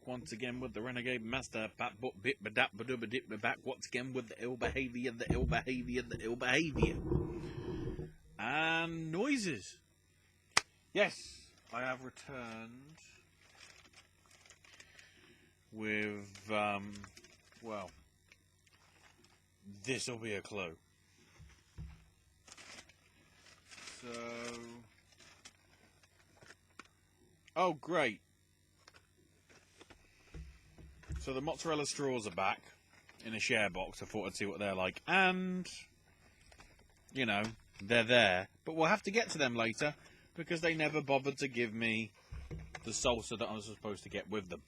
once again with the Renegade Master. Back once again with the ill behavior, and noises. Yes, I have returned with, well, this'll be a clue. So, oh great. So the mozzarella straws are back in a share box. I thought I'd see what they're like. And, you know, they're there. But we'll have to get to them later because they never bothered to give me the salsa that I was supposed to get with them.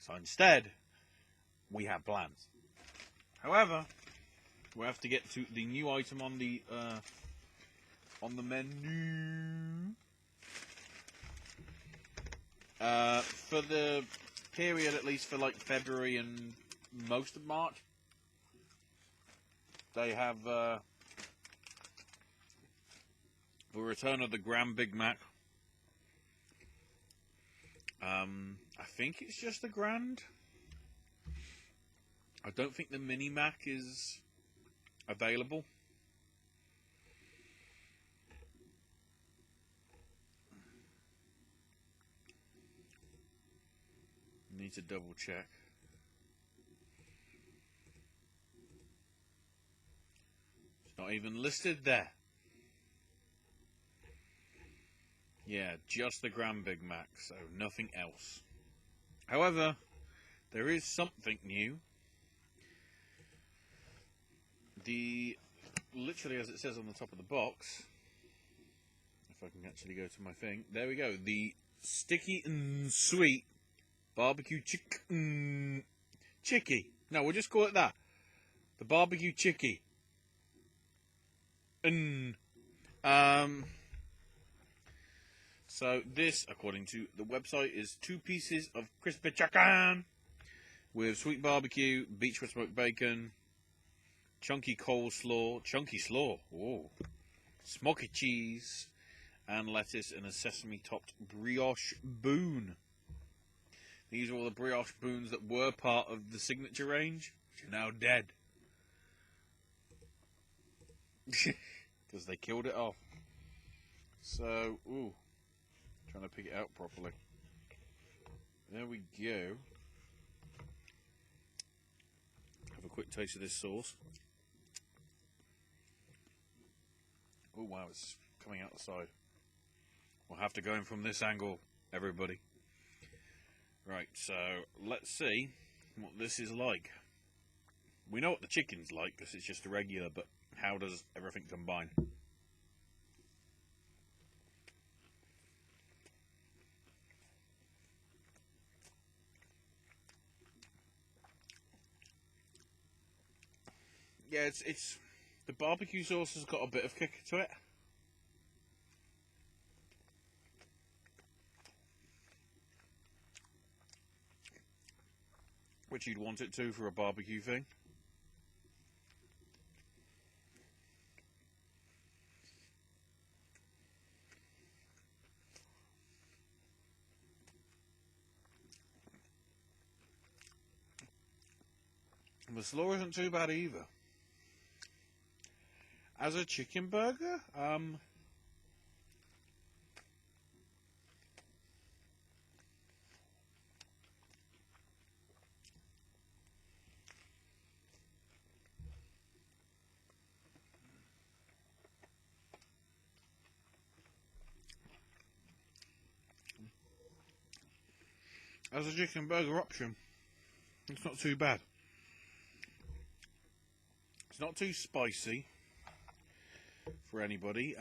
So instead, we have plans. However, we'll have to get to the new item on the menu. For the period, at least for like February and most of March, they have the return of the Grand Big Mac. I think it's just the Grand. I don't think the Mini Mac is available. Need to double check. It's not even listed there. Yeah, just the Grand Big Mac, so nothing else. However, there is something new. Literally as it says on the top of the box, if I can actually go to my thing, there we go. The sticky and sweet barbecue chickie. No, we'll just call it that. The barbecue chickie. So this, according to the website, is 2 pieces of crispy chicken with sweet barbecue, beechwood smoked bacon, chunky coleslaw, smoky cheese, and lettuce in a sesame-topped brioche boon. These are all the brioche boons that were part of the signature range, which are now dead. Because they killed it off. So, trying to pick it out properly. There we go. Have a quick taste of this sauce. Oh wow, it's coming out the side. We'll have to go in from this angle, everybody. Right, so let's see what this is like. We know what the chicken's like because it's just a regular, but how does everything combine? Yeah, it's the barbecue sauce has got a bit of kick to it. Which you'd want it to for a barbecue thing. The slaw isn't too bad either. As a chicken burger, as a chicken burger option, it's not too bad. It's not too spicy for anybody.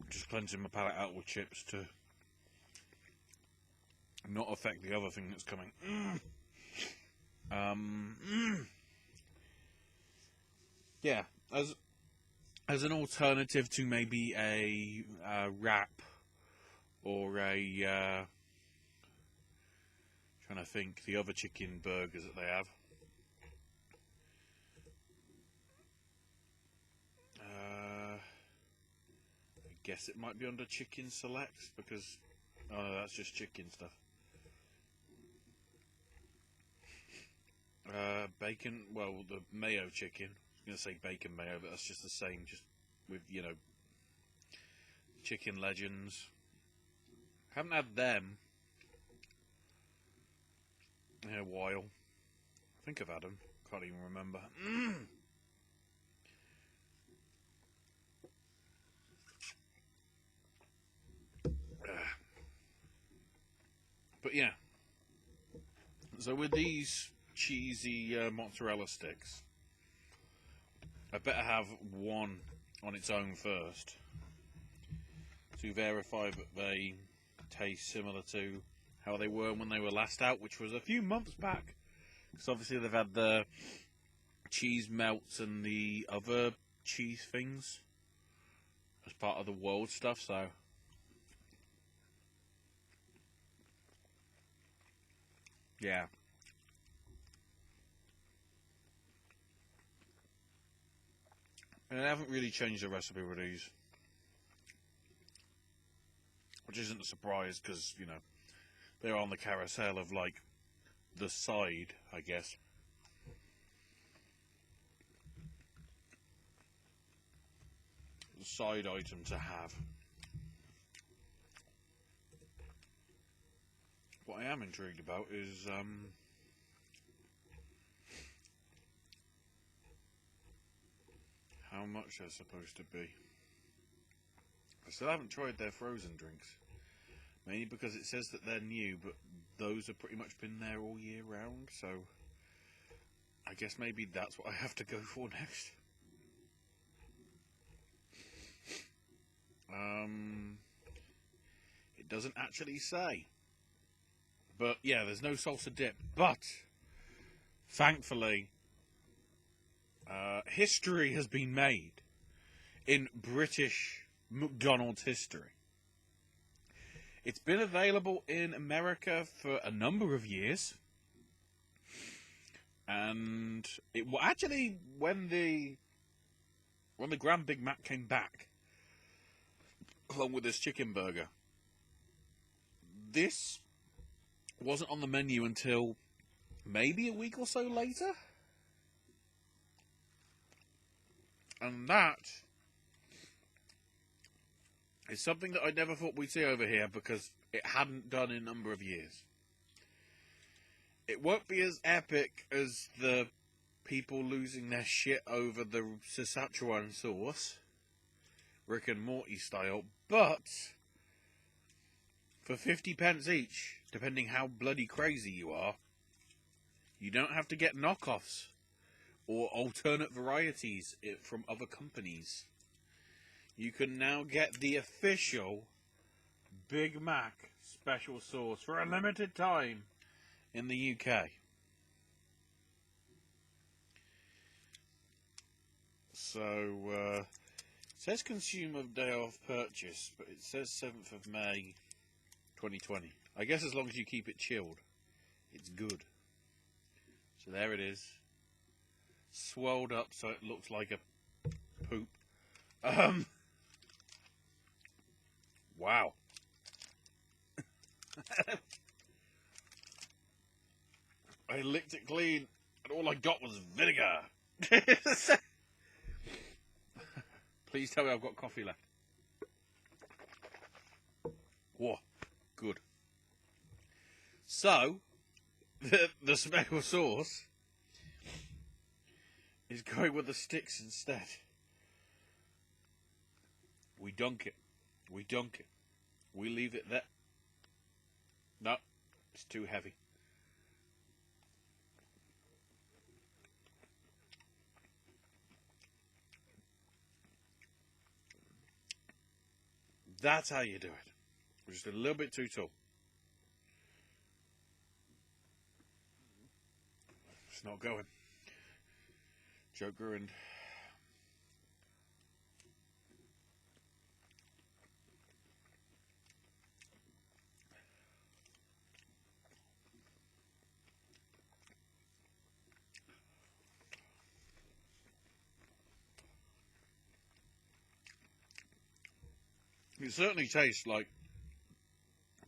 Just cleansing my palate out with chips to not affect the other thing that's coming. Yeah, as an alternative to maybe a wrap or a trying to think the other chicken burgers that they have. guess it might be under chicken selects because, oh no, that's just chicken stuff. Bacon, well, the mayo chicken. I was going to say bacon mayo, but that's just the same, just with, you know, chicken legends. Haven't had them in a while. I think I've had them. Can't even remember. But yeah. So with these cheesy mozzarella sticks, I better have one on its own first to verify that they taste similar to how they were when they were last out, which was a few months back. Because obviously they've had the cheese melts and the other cheese things as part of the world stuff, so yeah. And I haven't really changed the recipe with these, which isn't a surprise because, you know, they're on the carousel of, like, the side, I guess. The side item to have. What I am intrigued about is, how much they're supposed to be. I still haven't tried their frozen drinks. Mainly because it says that they're new, but those have pretty much been there all year round, so I guess maybe that's what I have to go for next. It doesn't actually say. But yeah, there's no salsa dip. But thankfully, history has been made in British McDonald's history. It's been available in America for a number of years. And it actually, when the Grand Big Mac came back, along with this chicken burger, this wasn't on the menu until maybe a week or so later. And that is something that I never thought we'd see over here because it hadn't done in a number of years. It won't be as epic as the people losing their shit over the Szechuan sauce, Rick and Morty style, but for 50 pence each, depending how bloody crazy you are, you don't have to get knockoffs or alternate varieties from other companies. You can now get the official Big Mac special sauce for a limited time in the UK. So, it says consumer day of purchase, but it says 7th of May 2020. I guess as long as you keep it chilled, it's good. So there it is. Swelled up so it looks like a poop. Wow. I licked it clean, and all I got was vinegar. Please tell me I've got coffee left. Whoa, good. So, the special sauce is going with the sticks instead. We dunk it. We dunk it. We leave it there. No, it's too heavy. That's how you do it. We're just a little bit too tall. It's not going. Joke ruined. It certainly tastes like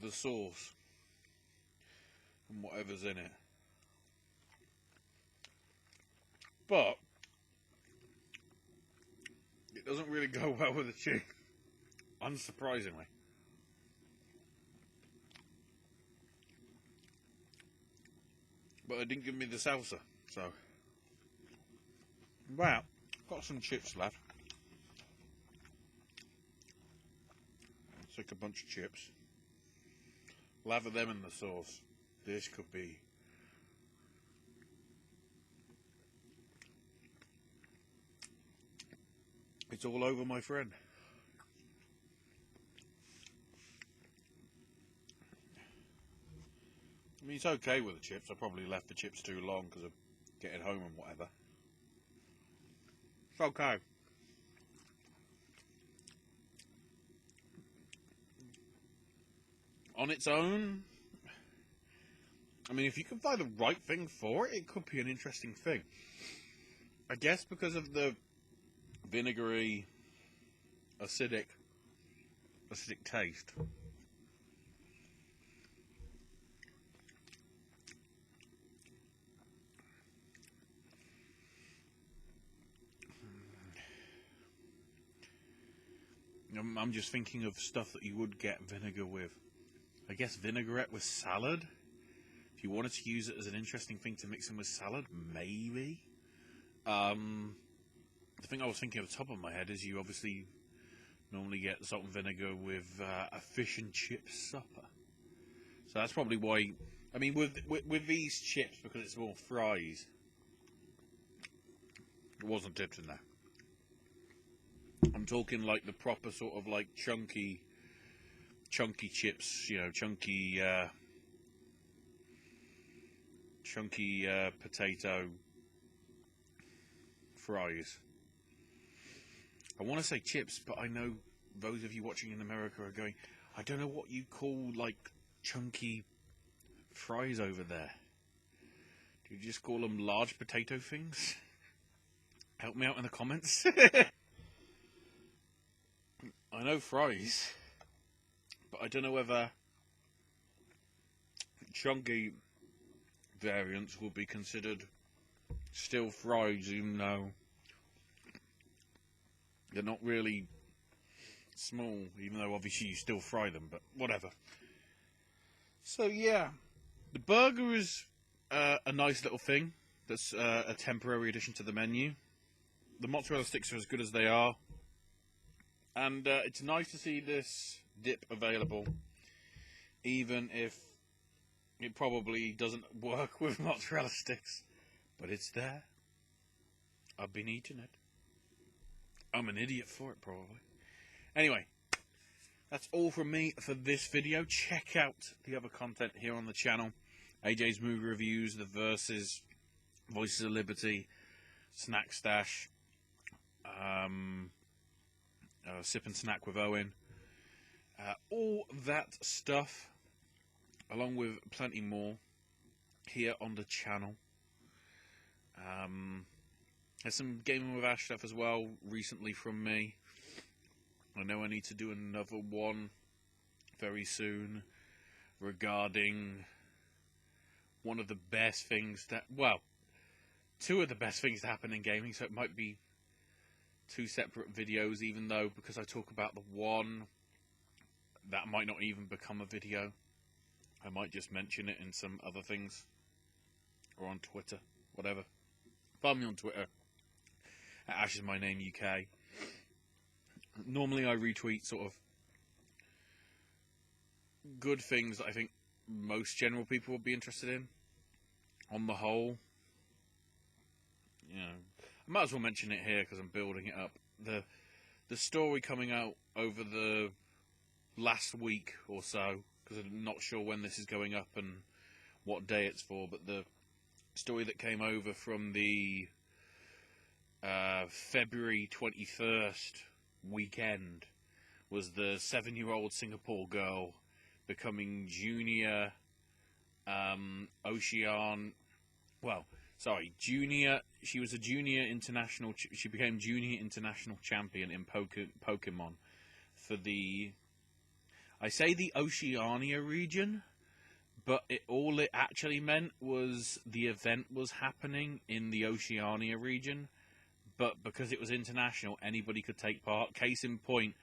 the sauce and whatever's in it. But it doesn't really go well with the chicken, unsurprisingly. But it didn't give me the salsa, so. Wow, got some chips left. Take a bunch of chips. Lather them in the sauce. This could be. It's all over, my friend. I mean, it's okay with the chips. I probably left the chips too long because of getting home and whatever. It's okay. On its own, I mean, if you can find the right thing for it, it could be an interesting thing. I guess because of the vinegary, acidic taste. I'm just thinking of stuff that you would get vinegar with. I guess vinaigrette with salad. If you wanted to use it as an interesting thing to mix in with salad, maybe. The thing I was thinking off the top of my head is you obviously normally get salt and vinegar with a fish and chip supper. So that's probably why. I mean, with these chips, because it's more fries, it wasn't dipped in there. I'm talking like the proper sort of like chunky chips, you know, chunky potato fries. I want to say chips, but I know those of you watching in America are going, I don't know what you call like chunky fries over there. Do you just call them large potato things? Help me out in the comments. I know fries, but I don't know whether chunky variants will be considered still fries, even though they're not really small, even though obviously you still fry them, but whatever. So yeah, the burger is a nice little thing that's a temporary addition to the menu. The mozzarella sticks are as good as they are. And it's nice to see this dip available, even if it probably doesn't work with mozzarella sticks. But it's there. I've been eating it. I'm an idiot for it, probably. Anyway, that's all from me for this video. Check out the other content here on the channel. AJ's movie reviews, the Versus, Voices of Liberty, Snack Stash, Sip and Snack with Owen, all that stuff, along with plenty more here on the channel. There's some Gaming with Ash stuff as well recently from me. I know I need to do another one very soon regarding one of the best things that, well, two of the best things that happen in gaming, so it might be two separate videos, even though because I talk about the one, that might not even become a video. I might just mention it in some other things, or on Twitter, whatever. Follow me on Twitter at Ash is my name UK. Normally I retweet sort of good things that I think most general people would be interested in. On the whole, you know, I might as well mention it here because I'm building it up. The story coming out over the last week or so, because I'm not sure when this is going up and what day it's for, but the story that came over from the February 21st weekend was the 7-year-old Singapore girl becoming junior she was a junior international, she became junior international champion in Pokemon for the I say the Oceania region, but all it actually meant was the event was happening in the Oceania region, but because it was international, anybody could take part. Case in point,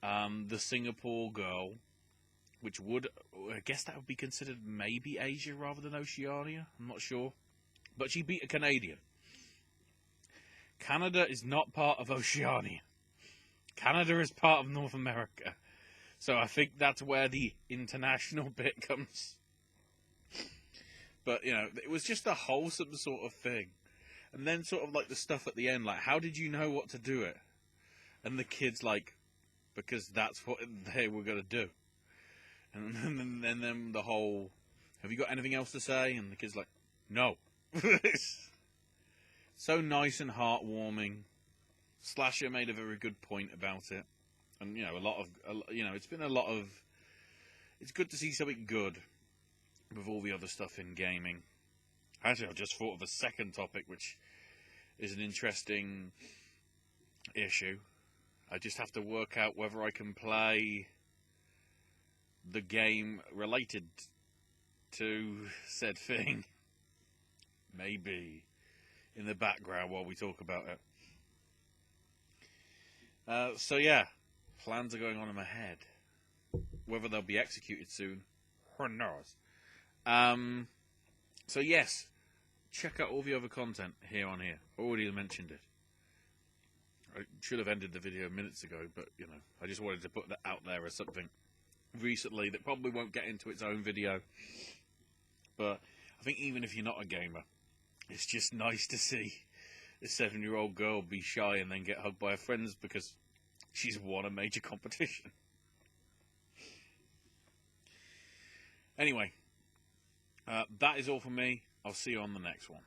the Singapore girl, which would, I guess that would be considered maybe Asia rather than Oceania, I'm not sure, but she beat a Canadian. Canada is not part of Oceania. Canada is part of North America. So I think that's where the international bit comes. But, you know, it was just a wholesome sort of thing. And then sort of like the stuff at the end, like, how did you know what to do it? And the kid's like, because that's what they were going to do. And then the whole, have you got anything else to say? And the kid's like, no. So nice and heartwarming. StASH made a very good point about it. And, you know, it's been a lot of, it's good to see something good with all the other stuff in gaming. Actually, I've just thought of a second topic, which is an interesting issue. I just have to work out whether I can play the game related to said thing. Maybe in the background while we talk about it. So yeah, plans are going on in my head. Whether they'll be executed soon, who knows? So yes, check out all the other content here on here. Already mentioned it. I should have ended the video minutes ago, but, you know, I just wanted to put that out there as something recently that probably won't get into its own video. But I think even if you're not a gamer, it's just nice to see a 7-year-old girl be shy and then get hugged by her friends because she's won a major competition. Anyway, that is all from me. I'll see you on the next one.